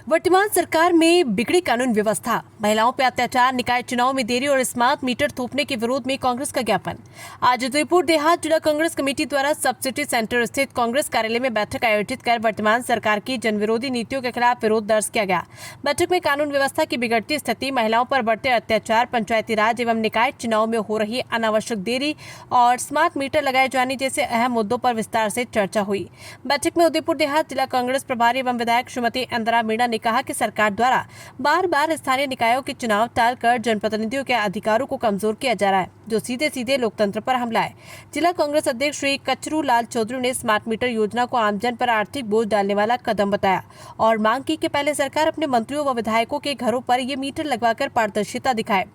वर्तमान सरकार में बिगड़ी कानून व्यवस्था, महिलाओं पर अत्याचार, निकाय चुनाव में देरी और स्मार्ट मीटर थोपने के विरोध में कांग्रेस का ज्ञापन। आज उदयपुर देहात जिला कांग्रेस कमेटी द्वारा सब सिटी सेंटर स्थित कांग्रेस कार्यालय में बैठक आयोजित कर वर्तमान सरकार की जनविरोधी नीतियों के खिलाफ विरोध दर्ज किया गया। बैठक में कानून व्यवस्था की बिगड़ती स्थिति, महिलाओं पर बढ़ते अत्याचार, पंचायती राज एवं निकाय चुनाव में हो रही अनावश्यक देरी और स्मार्ट मीटर लगाए जाने जैसे अहम मुद्दों पर विस्तार से चर्चा हुई। बैठक में उदयपुर देहात जिला कांग्रेस प्रभारी एवं विधायक श्रीमती इंदिरा मीणा ने कहा कि सरकार द्वारा बार बार स्थानीय निकायों के चुनाव टालकर जनप्रतिनिधियों के अधिकारों को कमजोर किया जा रहा है, जो सीधे सीधे लोकतंत्र पर हमला है। जिला कांग्रेस अध्यक्ष श्री कचरू लाल चौधरी ने स्मार्ट मीटर योजना को आमजन पर आर्थिक बोझ डालने वाला कदम बताया और मांग की कि पहले सरकार अपने मंत्रियों व विधायकों के घरों पर ये मीटर लगवाकर पारदर्शिता दिखाए।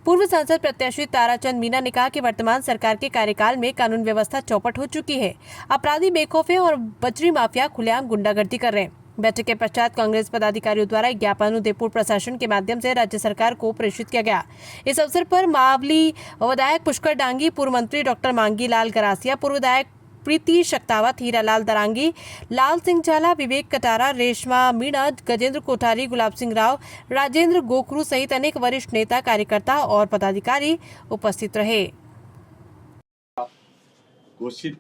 पूर्व सांसद प्रत्याशी ताराचंद मीना ने कहा कि वर्तमान सरकार के कार्यकाल में कानून व्यवस्था चौपट हो चुकी है, अपराधी बेखौफे और बजरी माफिया खुलेआम गुंडागर्दी कर रहे हैं। बैठक के पश्चात कांग्रेस पदाधिकारियों द्वारा एक ज्ञापन उदयपुर प्रशासन के माध्यम से राज्य सरकार को प्रेषित किया गया। इस अवसर पर मावली विधायक पुष्कर डांगी, पूर्व मंत्री डॉक्टर मांगी लाल गरासिया, पूर्व विधायक प्रीति शक्तावत, हीरालाल दरांगी, लाल सिंह झाला, विवेक कटारा, रेशमा मीणा, गजेंद्र कोठारी, गुलाब सिंह राव, राजेंद्र गोखरू सहित अनेक वरिष्ठ नेता, कार्यकर्ता और पदाधिकारी उपस्थित रहे। घोषित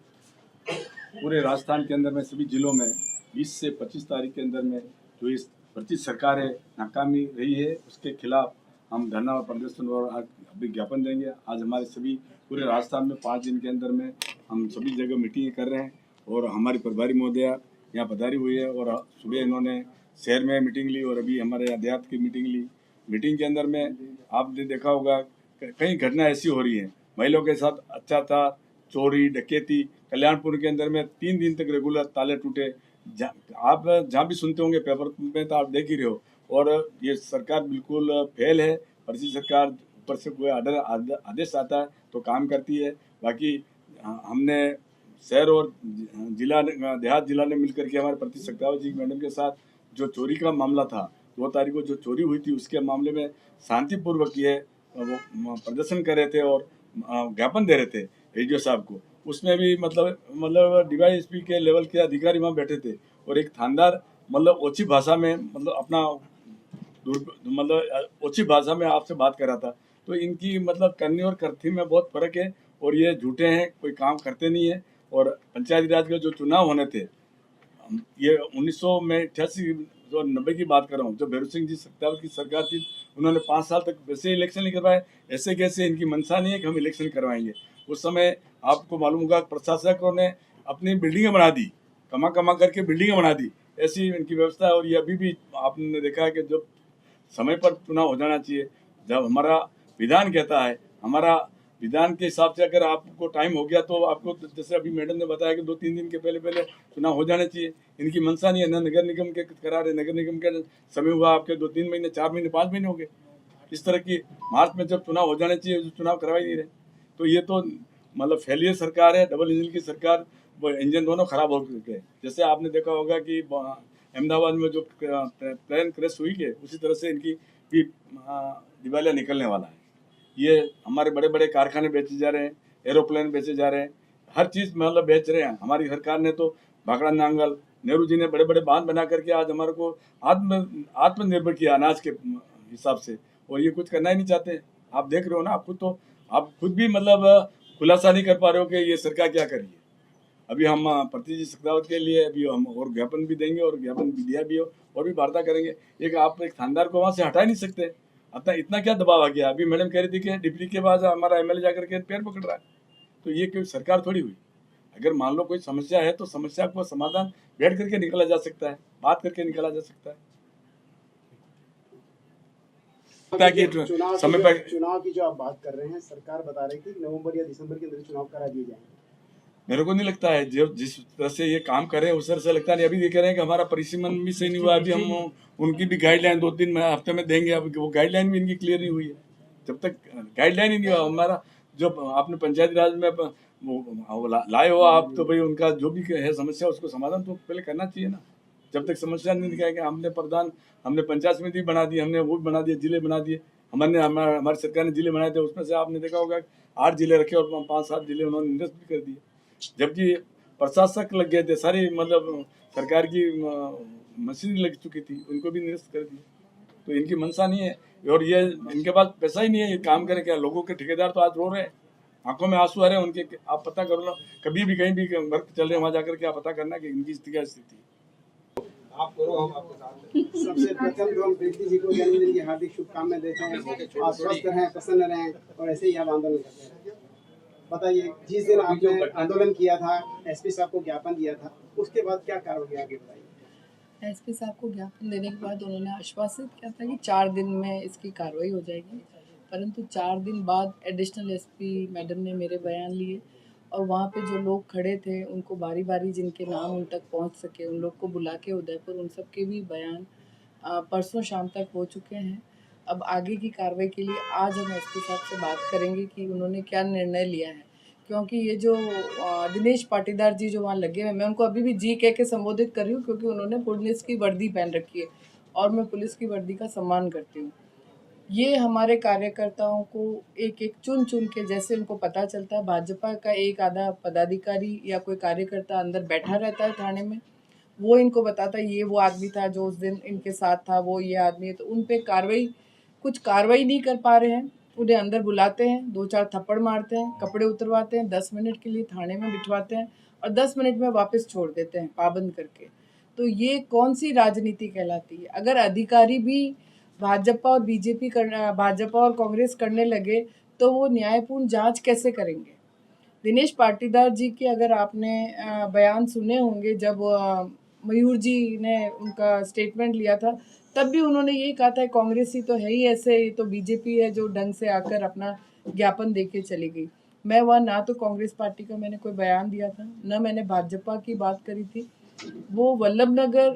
पूरे राजस्थान के अंदर में सभी जिलों में 20 से 25 तारीख के अंदर में जो इस ब्रिटिश सरकार है नाकामी रही है, उसके खिलाफ हम धरना और प्रदर्शन और अभी ज्ञापन देंगे। आज हमारे सभी पूरे राजस्थान में 5 दिन के अंदर में हम सभी जगह मीटिंग कर रहे हैं और हमारी प्रभारी महोदया यहाँ पधारी हुई है और सुबह इन्होंने शहर में मीटिंग ली और अभी हमारे यहाँ देहात की मीटिंग ली। मीटिंग के अंदर में आपने देखा होगा कई घटना ऐसी हो रही हैं, महिलाओं के साथ अत्याचार, चोरी, डकैती। कल्याणपुर के अंदर में 3 दिन तक रेगुलर ताले टूटे। आप जहाँ भी सुनते होंगे पेपर में तो आप देख ही रहे हो। और ये सरकार बिल्कुल फेल है। परिषद सरकार ऊपर से कोई आदेश आता है तो काम करती है। बाकी हमने शहर और जिला देहात जिला ने मिलकर के हमारे प्रतिनिधि शक्तावत जी मैडम के साथ जो चोरी का मामला था 2 तारीख को जो चोरी हुई थी उसके मामले में शांतिपूर्वक ये वो प्रदर्शन कर रहे थे और ज्ञापन दे रहे थे एडीओ साहब को। उसमें भी मतलब डीवाईएसपी के लेवल के अधिकारी वहाँ बैठे थे और एक थानेदार मतलब ओछी भाषा में अपना ओछी भाषा में आपसे बात कर रहा था। तो इनकी करनी और करती में बहुत फर्क है और ये झूठे हैं, कोई काम करते नहीं है। और पंचायती राज के जो चुनाव होने थे, ये 1988-90 की बात कर रहा हूँ, जब भैरू सिंह जी शक्तावत की सरकार थी, उन्होंने 5 साल तक वैसे इलेक्शन नहीं करवाए। ऐसे कैसे इनकी मंशा नहीं है कि हम इलेक्शन करवाएंगे। उस समय आपको मालूम होगा प्रशासकों ने अपनी बिल्डिंगें बना दी, कमा करके बिल्डिंगें बना दी, ऐसी इनकी व्यवस्था है। और ये अभी भी आपने देखा है कि जब समय पर चुनाव हो जाना चाहिए, जब हमारा विधान कहता है, हमारा विधान के हिसाब से अगर आपको टाइम हो गया तो आपको, जैसे अभी मैडम ने बताया कि 2-3 दिन के पहले चुनाव हो जाने चाहिए। इनकी मंशा नहीं है। न नगर निगम के करा रहे, नगर निगम का समय हुआ आपके 2-3 महीने, 4 महीने, 5 महीने हो गए। इस तरह की मार्च में जब चुनाव हो जाने चाहिए चुनाव करवा ही नहीं रहे। तो ये तो फेलियर सरकार है, डबल इंजन की सरकार। वो इंजन दोनों खराब हो गए। जैसे आपने देखा होगा कि अहमदाबाद में जो प्लेन क्रैश हुई है, उसी तरह से इनकी भी दिवालिया निकलने वाला है। ये हमारे बड़े बड़े कारखाने बेचे जा रहे हैं, एरोप्लेन बेचे जा रहे हैं, हर चीज़ बेच रहे हैं। हमारी सरकार ने तो भाखड़ा नांगल, नेहरू जी ने बड़े बड़े बांध बना करके आज हमारे को आत्मनिर्भर किया अनाज के हिसाब से, और ये कुछ करना ही नहीं चाहते। आप देख रहे हो ना, आप खुद भी खुलासा नहीं कर पा रहे हो कि ये सरकार क्या कर रही है। अभी हम प्रतिनिधि शक्तावत के लिए अभी हम और ज्ञापन भी देंगे और ज्ञापन भी दिया भी हो और भी वार्ता करेंगे। आप एक थानेदार को वहाँ से हटा ही नहीं सकते। इतना क्या दबाव आ गया। अभी मैडम कह रही थी कि डिप्टी के बाद हमारा एमएलए जाकर के पैर पकड़ रहा है। तो ये कोई सरकार थोड़ी हुई। अगर मान लो कोई समस्या है तो समस्या को समाधान बैठ करके निकाला जा सकता है, बात करके निकाला जा सकता है। चुनाव की जो आप बात कर रहे हैं, सरकार बता रही थी नवंबर या दिसंबर के अंदर चुनाव करा दिए जाएंगे। मेरे को नहीं लगता है, जो जिस तरह से ये काम कर रहे हैं उस तरह से लगता नहीं। अभी ये कह रहे हैं कि हमारा परिसीमन भी सही नहीं हुआ। अभी हम उनकी भी गाइडलाइन 2-3 हफ्ते में देंगे। अब वो गाइडलाइन भी इनकी क्लियर नहीं हुई है। जब तक गाइडलाइन ही नहीं हुआ, हमारा जो आपने पंचायती राज में लाए हो आप, तो भाई उनका जो भी है समस्या उसको समाधान तो पहले करना चाहिए ना। जब तक समस्या नहीं दिखाएंगे, हमने पंचायत समिति बना दी, हमने वो बना दिए, जिले बना दिए। हमारी सरकार ने जिले बनाए थे, उसमें से आपने देखा होगा 8 जिले रखे और 5-7 जिले उन्होंने निरस्त भी कर दिए। जबकि प्रशासक लग गए थे, सारी सरकार की मशीनरी लग चुकी थी, उनको भी निरस्त कर दिया। तो इनकी मंशा नहीं है, और ये इनके पास पैसा ही नहीं है, ये काम करें क्या? लोगों के ठेकेदार तो आज रो रहे हैं, आंखों में आंसू आ रहे हैं उनके। आप पता करो ना, कभी भी कहीं भी वर्क चल रहे हैं, वहाँ जाकर के आप पता करना कि इनकी क्या स्थिति। सबसे प्रथम तो हम प्रीति जी को जन्मदिन की हार्दिक शुभकामनाएं देते हैं। आप स्वस्थ रहें, प्रसन्न रहें और ऐसे ही आप आंदोलन करते रहें। बताइए, जिस दिन आपने आंदोलन किया था, एसपी साहब को ज्ञापन दिया था, उसके बाद क्या कार्रवाई आगे बताइए? एसपी साहब को ज्ञापन देने के बाद उन्होंने आश्वासित किया था कि 4 दिन में इसकी कार्रवाई हो जाएगी, परंतु 4 दिन बाद एडिशनल एसपी मैडम ने मेरे बयान लिए और वहाँ पे जो लोग खड़े थे उनको बारी बारी जिनके नाम उन तक पहुँच सके उन लोग को बुला के उदयपुर उन सब के भी बयान परसों शाम तक हो चुके हैं। अब आगे की कार्रवाई के लिए आज हम एसपी साहब से बात करेंगे कि उन्होंने क्या निर्णय लिया है, क्योंकि ये जो दिनेश पाटीदार जी जो वहाँ लगे हुए, मैं उनको अभी भी जी कह के संबोधित कर रही हूँ क्योंकि उन्होंने पुलिस की वर्दी पहन रखी है और मैं पुलिस की वर्दी का सम्मान करती हूँ। ये हमारे कार्यकर्ताओं को एक एक चुन चुन के, जैसे उनको पता चलता है भाजपा का एक आधा पदाधिकारी या कोई कार्यकर्ता अंदर बैठा रहता है थाने में, वो इनको बताता है ये वो आदमी था जो उस दिन इनके साथ था, वो ये आदमी है, तो उन पे कुछ कार्रवाई नहीं कर पा रहे हैं। उन्हें अंदर बुलाते हैं, 2-4 थप्पड़ मारते हैं, कपड़े उतरवाते हैं, 10 मिनट के लिए थाने में बिठवाते हैं और 10 मिनट में वापस छोड़ देते हैं पाबंद करके। तो ये कौन सी राजनीति कहलाती है? अगर अधिकारी भी भाजपा और बीजेपी करना, भाजपा और कांग्रेस करने लगे तो वो न्यायपूर्ण जांच कैसे करेंगे? दिनेश पाटीदार जी के अगर आपने बयान सुने होंगे, जब मयूर जी ने उनका स्टेटमेंट लिया था तब भी उन्होंने यही कहा था कांग्रेस ही तो है ही ऐसे, ये तो बीजेपी है जो ढंग से आकर अपना ज्ञापन दे के चली गई। मैं वहाँ ना तो कांग्रेस पार्टी का मैंने कोई बयान दिया था, न मैंने भाजपा की बात करी थी। वो वल्लभ नगर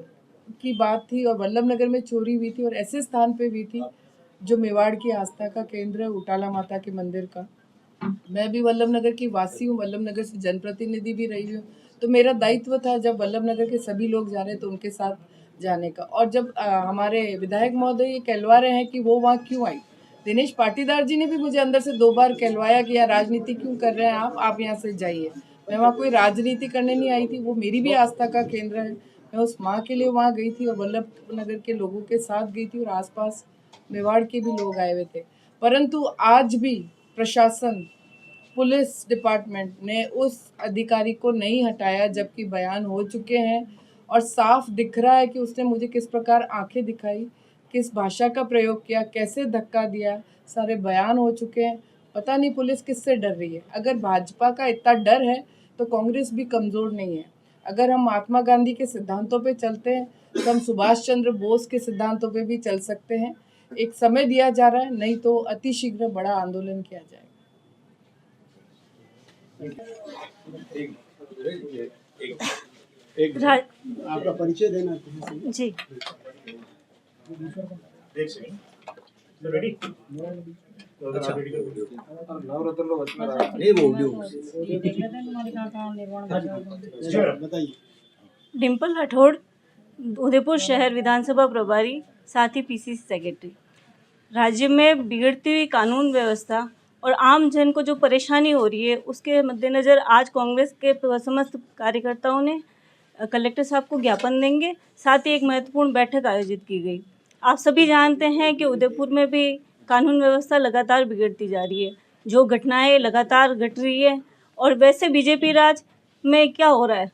की बात थी और वल्लभ नगर में चोरी हुई थी और ऐसे स्थान पे हुई थी जो मेवाड़ की आस्था का केंद्र है, उटाला माता के मंदिर का। मैं भी वल्लभ नगर की वासी हूँ, वल्लभ नगर से जनप्रतिनिधि भी रही हूँ, तो मेरा दायित्व था जब वल्लभ नगर के सभी लोग जा रहे तो उनके साथ जाने का। और जब हमारे विधायक महोदय ये कहलवा रहे हैं कि वो वहाँ क्यों आई, दिनेश पाटीदार जी ने भी मुझे अंदर से 2 बार कहलवाया कि यार राजनीति क्यों कर रहे हैं आप यहाँ से जाइए। मैं वहाँ कोई राजनीति करने नहीं आई थी, वो मेरी भी आस्था का केंद्र है। मैं उस माँ के लिए वहाँ गई थी और वल्लभ नगर के लोगों के साथ गई थी और आसपास मेवाड़ के भी लोग आए हुए थे। परंतु आज भी प्रशासन, पुलिस डिपार्टमेंट ने उस अधिकारी को नहीं हटाया, जबकि बयान हो चुके हैं और साफ दिख रहा है कि उसने मुझे किस प्रकार आंखें दिखाई, किस भाषा का प्रयोग किया, कैसे धक्का दिया, सारे बयान हो चुके हैं। पता नहीं पुलिस किससे डर रही है। अगर भाजपा का इतना डर है तो कांग्रेस भी कमज़ोर नहीं है। अगर हम महात्मा गांधी के सिद्धांतों पे चलते हैं तो हम सुभाष चंद्र बोस के सिद्धांतों पे भी चल सकते हैं। एक समय दिया जा रहा है, नहीं तो अतिशीघ्र बड़ा आंदोलन किया जाएगा। आपका परिचय देना है। जी, बताइए। डिम्पल राठौड़, उदयपुर शहर विधानसभा प्रभारी, साथ ही पीसीसी सेक्रेटरी। राज्य में बिगड़ती हुई कानून व्यवस्था और आम जन को जो परेशानी हो रही है उसके मद्देनज़र आज कांग्रेस के समस्त कार्यकर्ताओं ने कलेक्टर साहब को ज्ञापन देंगे। साथ ही एक महत्वपूर्ण बैठक आयोजित की गई। आप सभी जानते हैं कि उदयपुर में भी कानून व्यवस्था लगातार बिगड़ती जा रही है, जो घटनाएं लगातार घट रही है। और वैसे बीजेपी राज में क्या हो रहा है,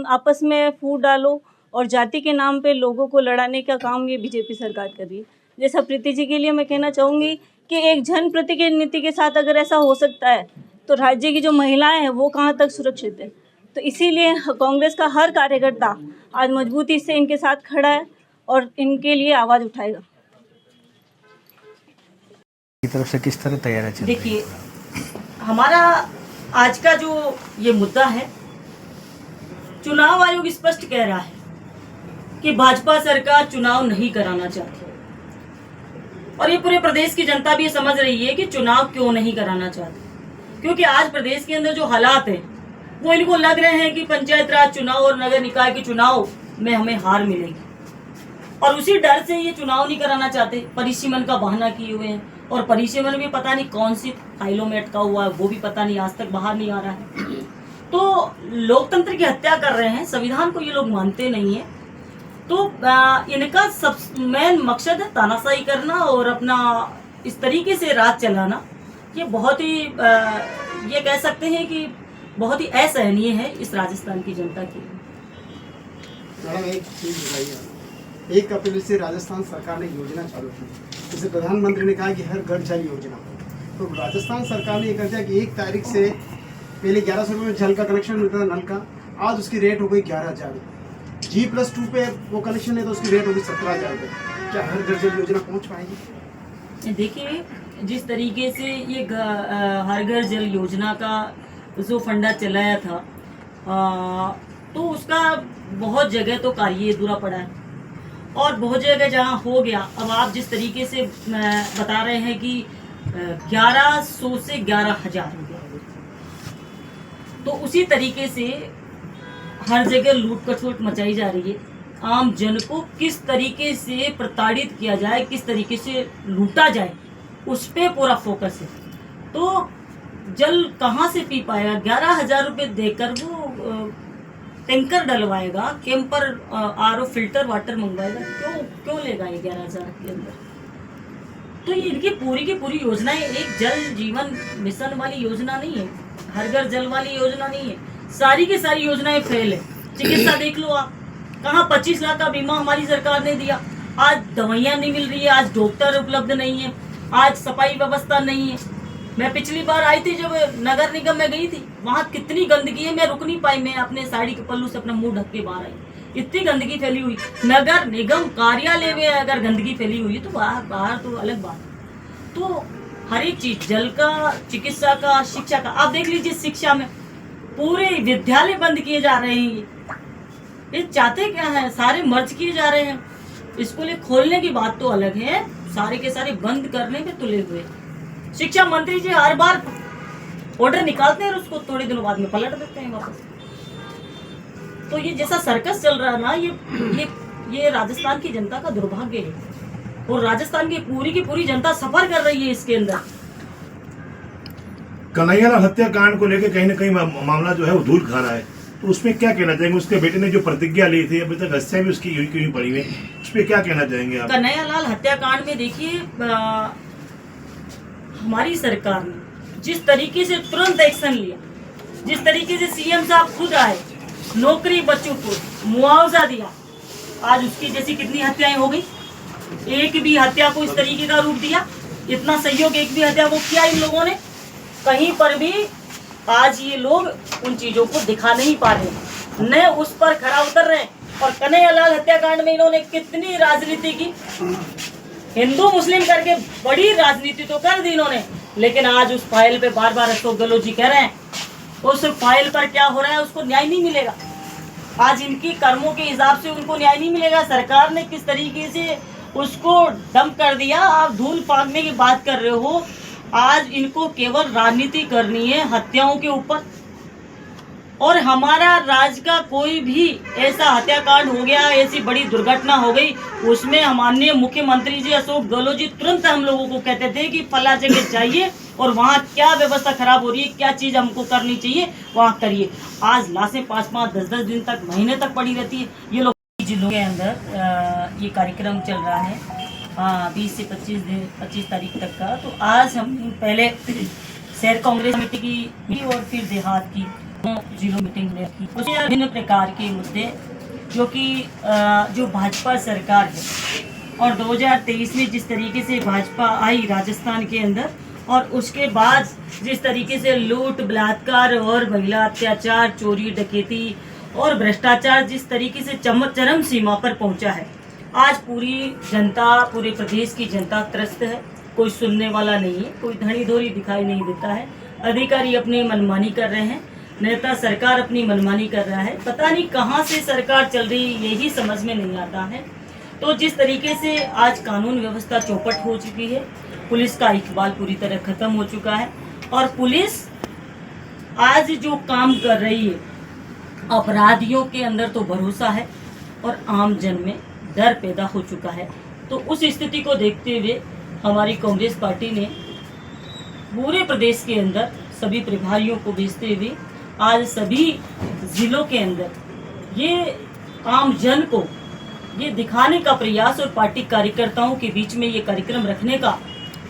आपस में फूट डालो और जाति के नाम पे लोगों को लड़ाने का काम ये बीजेपी सरकार कर रही है। जैसा प्रीति जी के लिए मैं कहना चाहूँगी कि एक जन प्रतिनिधि के साथ अगर ऐसा हो सकता है तो राज्य की जो महिलाएं हैं वो कहाँ तक सुरक्षित है। तो इसीलिए कांग्रेस का हर कार्यकर्ता आज मजबूती से इनके साथ खड़ा है और इनके लिए आवाज़ उठाएगा। की तरफ से किस तरह तैयारी चल रही है? देखिए, हमारा आज का जो ये मुद्दा है, चुनाव आयोग स्पष्ट कह रहा है कि भाजपा सरकार चुनाव नहीं कराना चाहती और ये पूरे प्रदेश की जनता भी ये समझ रही है कि चुनाव क्यों नहीं कराना चाहती, क्योंकि आज प्रदेश के अंदर जो हालात है वो इनको लग रहे हैं कि पंचायत राज चुनाव और नगर निकाय के चुनाव में हमें हार मिलेगी और उसी डर से ये चुनाव नहीं कराना चाहते। परिसीमन का बहाना किए हुए हैं और परिसीमन भी पता नहीं कौन सी फाइलों में अटका हुआ है, वो भी पता नहीं, आज तक बाहर नहीं आ रहा है। तो लोकतंत्र की हत्या कर रहे हैं, संविधान को ये लोग मानते नहीं है। तो इनका सब मेन मकसद है तानाशाही करना और अपना इस तरीके से राज चलाना। ये बहुत ही ये कह सकते हैं कि बहुत ही असहनीय है इस राजस्थान की जनता के लिए। मैडम एक चीज़ बताइए, 1 अप्रैल से राजस्थान सरकार ने योजना चालू की, जैसे प्रधानमंत्री ने कहा कि हर घर जल योजना, तो राजस्थान सरकार ने ये कर दिया कि 1 तारीख से पहले 1100 रुपये में जल का कनेक्शन मिलता था नल का, आज उसकी रेट हो गई 11,000। G+2 पे वो कनेक्शन है तो उसकी रेट होगी 17,000 रुपये। क्या हर घर जल योजना पहुँच पाएगी? देखिए, जिस तरीके से ये हर घर जल योजना का जो फंडा चलाया था, तो उसका बहुत जगह तो कार्य अधूरा पड़ा है और बहुत जगह जहाँ हो गया। अब आप जिस तरीके से बता रहे हैं कि 1100 से 11,000 हो गया, तो उसी तरीके से हर जगह लूट खसोट मचाई जा रही है। आम जन को किस तरीके से प्रताड़ित किया जाए, किस तरीके से लूटा जाए, उस पे पूरा फोकस है। तो जल कहाँ से पी पाएगा? 11,000 रुपये देकर वो टैंकर डलवाएगा, कैंपर RO फिल्टर वाटर मंगवाएगा, क्यों लेगा ये 11,000 के अंदर? तो ये इनकी पूरी की पूरी योजनाएं एक जल जीवन मिशन वाली योजना नहीं है, हर घर जल वाली योजना नहीं है। सारी की सारी योजनाएं फेल है। चिकित्सा देख लो आप, कहाँ 25 लाख का बीमा हमारी सरकार ने दिया, आज दवाइयाँ नहीं मिल रही है, आज डॉक्टर उपलब्ध नहीं है, आज सफाई व्यवस्था नहीं है। मैं पिछली बार आई थी जब नगर निगम में गई थी, वहाँ कितनी गंदगी है, मैं रुक नहीं पाई, मैं अपने साड़ी के पल्लू से अपना मुंह ढक के बाहर आई। इतनी गंदगी फैली हुई, नगर निगम कार्यालय में अगर गंदगी फैली हुई है तो बाहर तो अलग बात है। तो हर एक चीज, जल का, चिकित्सा का, शिक्षा का, आप देख लीजिए शिक्षा में पूरे विद्यालय बंद किए जा रहे हैं। ये चाहते क्या है? सारे मर्ज किए जा रहे हैं। स्कूलें खोलने की बात तो अलग है, सारे के सारे बंद करने में तुले हुए। शिक्षा मंत्री जी हर बार ऑर्डर निकालते हैं और उसको थोड़े दिनों बाद में पलट देते हैं वापस। तो ये जैसा सर्कस चल रहा है ना, ये राजस्थान की जनता का दुर्भाग्य है और राजस्थान की पूरी जनता सफर कर रही है इसके अंदर। कन्हैयालाल हत्याकांड को लेकर कहीं न कहीं मामला जो है वो धूल खा रहा है, तो उसमें क्या कहना चाहेंगे? उसके बेटे ने जो प्रतिज्ञा ली थी, अभी तक हत्या भी उसकी यूं क्यों पड़ी हुई, उस पर क्या कहना चाहेंगे आप? कन्हैयालाल हत्याकांड में देखिए, हमारी सरकार ने जिस तरीके से तुरंत एक्शन लिया, जिस तरीके से CM साहब खुद आए, नौकरी बच्चों को मुआवजा दिया, आज उसकी जैसी कितनी हत्याएं हो गई। एक भी हत्या को इस तरीके का रूप दिया, इतना सहयोग एक भी हत्या को किया इन लोगों ने, कहीं पर भी आज ये लोग उन चीजों को दिखा नहीं पा रहे, न उस पर खरा उतर रहे। और कन्हैयालाल हत्याकांड में इन्होंने कितनी राजनीति की, हिंदू मुस्लिम करके बड़ी राजनीति तो कर दी इन्होंने, लेकिन आज उस फाइल पे बार बार अशोक गहलोत जी कह रहे हैं, उस फाइल पर क्या हो रहा है उसको न्याय नहीं मिलेगा। आज इनकी कर्मों के हिसाब से उनको न्याय नहीं मिलेगा। सरकार ने किस तरीके से उसको डंप कर दिया। आप धूल फाड़ने की बात कर रहे हो, आज इनको केवल राजनीति करनी है हत्याओं के ऊपर। और हमारा राज्य का कोई भी ऐसा हत्याकांड हो गया, ऐसी बड़ी दुर्घटना हो गई, उसमें माननीय मुख्यमंत्री जी अशोक गहलोत जी तुरंत हम लोगों को कहते थे कि फला जगह जाइए और वहाँ क्या व्यवस्था खराब हो रही है, क्या चीज़ हमको करनी चाहिए वहाँ करिए। आज लाशें 5-5, 10-10 दिन तक, महीने तक पड़ी रहती है। ये लोग जिलों के अंदर ये कार्यक्रम चल रहा है 20 से 25 तारीख तक का। तो आज हम पहले शहर कांग्रेस कमेटी की और फिर देहात की जिलों मीटिंग में रखी, उसमें विभिन्न प्रकार के मुद्दे जो भाजपा सरकार है और 2023 में जिस तरीके से भाजपा आई राजस्थान के अंदर, और उसके बाद जिस तरीके से लूट, बलात्कार और महिला अत्याचार, चोरी, डकैती और भ्रष्टाचार जिस तरीके से चरम सीमा पर पहुंचा है, आज पूरी जनता, पूरे प्रदेश की जनता त्रस्त है। कोई सुनने वाला नहीं है, कोई धनी धोरी दिखाई नहीं देता है। अधिकारी अपनी मनमानी कर रहे हैं, नेता सरकार अपनी मनमानी कर रहा है। पता नहीं कहाँ से सरकार चल रही है, यही समझ में नहीं आता है। तो जिस तरीके से आज कानून व्यवस्था चौपट हो चुकी है, पुलिस का इकबाल पूरी तरह खत्म हो चुका है और पुलिस आज जो काम कर रही है, अपराधियों के अंदर तो भरोसा है और आम जन में डर पैदा हो चुका है। तो उस स्थिति को देखते हुए हमारी कांग्रेस पार्टी ने पूरे प्रदेश के अंदर सभी प्रभारियों को भेजते हुए आज सभी जिलों के अंदर ये आम जन को ये दिखाने का प्रयास और पार्टी कार्यकर्ताओं के बीच में ये कार्यक्रम रखने का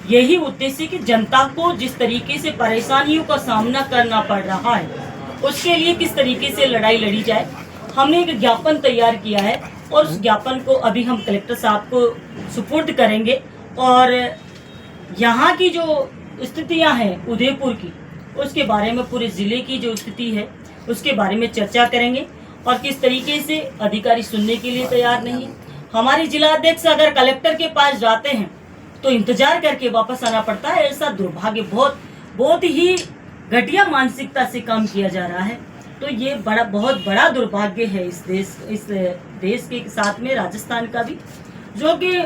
यही उद्देश्य कि जनता को जिस तरीके से परेशानियों का सामना करना पड़ रहा है उसके लिए किस तरीके से लड़ाई लड़ी जाए। हमने एक ज्ञापन तैयार किया है और उस ज्ञापन को अभी हम कलेक्टर साहब को सुपुर्द करेंगे और यहाँ की जो स्थितियाँ हैं उदयपुर की, उसके बारे में पूरे ज़िले की जो स्थिति है उसके बारे में चर्चा करेंगे और किस तरीके से अधिकारी सुनने के लिए तैयार नहीं। हमारे जिलाध्यक्ष अगर कलेक्टर के पास जाते हैं तो इंतजार करके वापस आना पड़ता है। ऐसा दुर्भाग्य बहुत ही घटिया मानसिकता से काम किया जा रहा है। तो ये बहुत बड़ा दुर्भाग्य है इस देश के साथ में, राजस्थान का भी, जो कि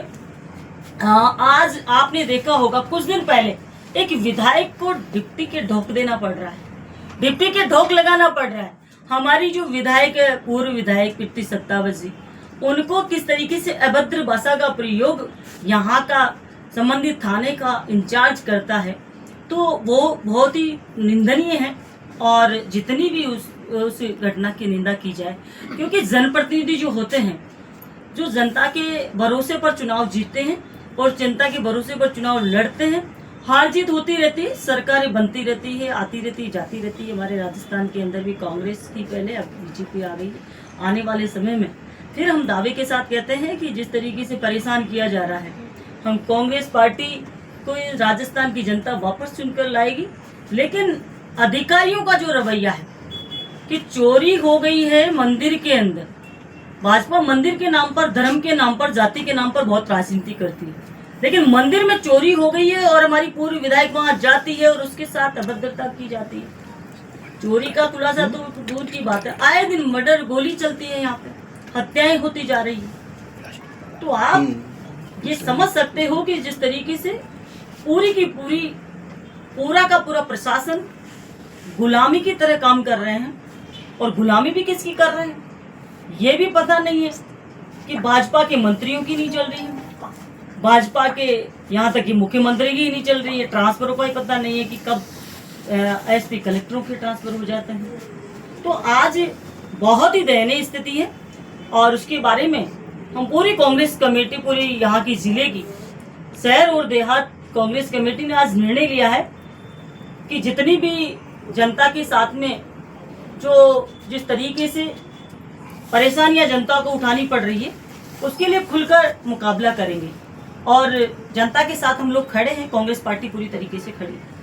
आज आपने देखा होगा कुछ दिन पहले एक विधायक को डिप्टी के ढोक देना पड़ रहा है, डिप्टी के ढोक लगाना पड़ रहा है। हमारी जो विधायक पूर्व विधायक कीर्ति सत्तावत जी, उनको किस तरीके से अभद्र भाषा का प्रयोग यहाँ का संबंधित थाने का इंचार्ज करता है, तो वो बहुत ही निंदनीय है। और जितनी भी उस घटना की निंदा की जाए, क्योंकि जनप्रतिनिधि जो होते हैं, जो जनता के भरोसे पर चुनाव जीतते हैं और जनता के भरोसे पर चुनाव लड़ते हैं, हार जीत होती रहती है, सरकारें बनती रहती है, आती रहती है, जाती रहती है। हमारे राजस्थान के अंदर भी कांग्रेस की पहले, अब बीजेपी आ गई है। आने वाले समय में फिर हम दावे के साथ कहते हैं कि जिस तरीके से परेशान किया जा रहा है, हम कांग्रेस पार्टी को राजस्थान की जनता वापस चुनकर लाएगी। लेकिन अधिकारियों का जो रवैया है कि चोरी हो गई है मंदिर के अंदर, भाजपा मंदिर के नाम पर, धर्म के नाम पर, जाति के नाम पर बहुत राजनीति करती है, लेकिन मंदिर में चोरी हो गई है और हमारी पूर्व विधायक वहां जाती है और उसके साथ अभद्रता की जाती है। चोरी का खुलासा तो दूर की बात है, आए दिन मर्डर, गोली चलती है, यहाँ पे हत्याएं होती जा रही है। तो आप ये समझ सकते हो कि जिस तरीके से पूरी की पूरा का पूरा प्रशासन गुलामी की तरह काम कर रहे हैं, और गुलामी भी किसकी कर रहे हैं ये भी पता नहीं है कि भाजपा के मंत्रियों की नहीं चल रही है, भाजपा के यहाँ तक कि मुख्यमंत्री की नहीं चल रही है, ट्रांसफरों का ही पता नहीं है कि कब एसपी कलेक्टरों के ट्रांसफर हो जाते हैं। तो आज बहुत ही दयनीय स्थिति है और उसके बारे में हम पूरी कांग्रेस कमेटी, पूरी यहाँ की जिले की शहर और देहात कांग्रेस कमेटी ने आज निर्णय लिया है कि जितनी भी जनता के साथ में जो जिस तरीके से परेशानियां जनता को उठानी पड़ रही है, उसके लिए खुलकर मुकाबला करेंगे और जनता के साथ हम लोग खड़े हैं। कांग्रेस पार्टी पूरी तरीके से खड़ी है।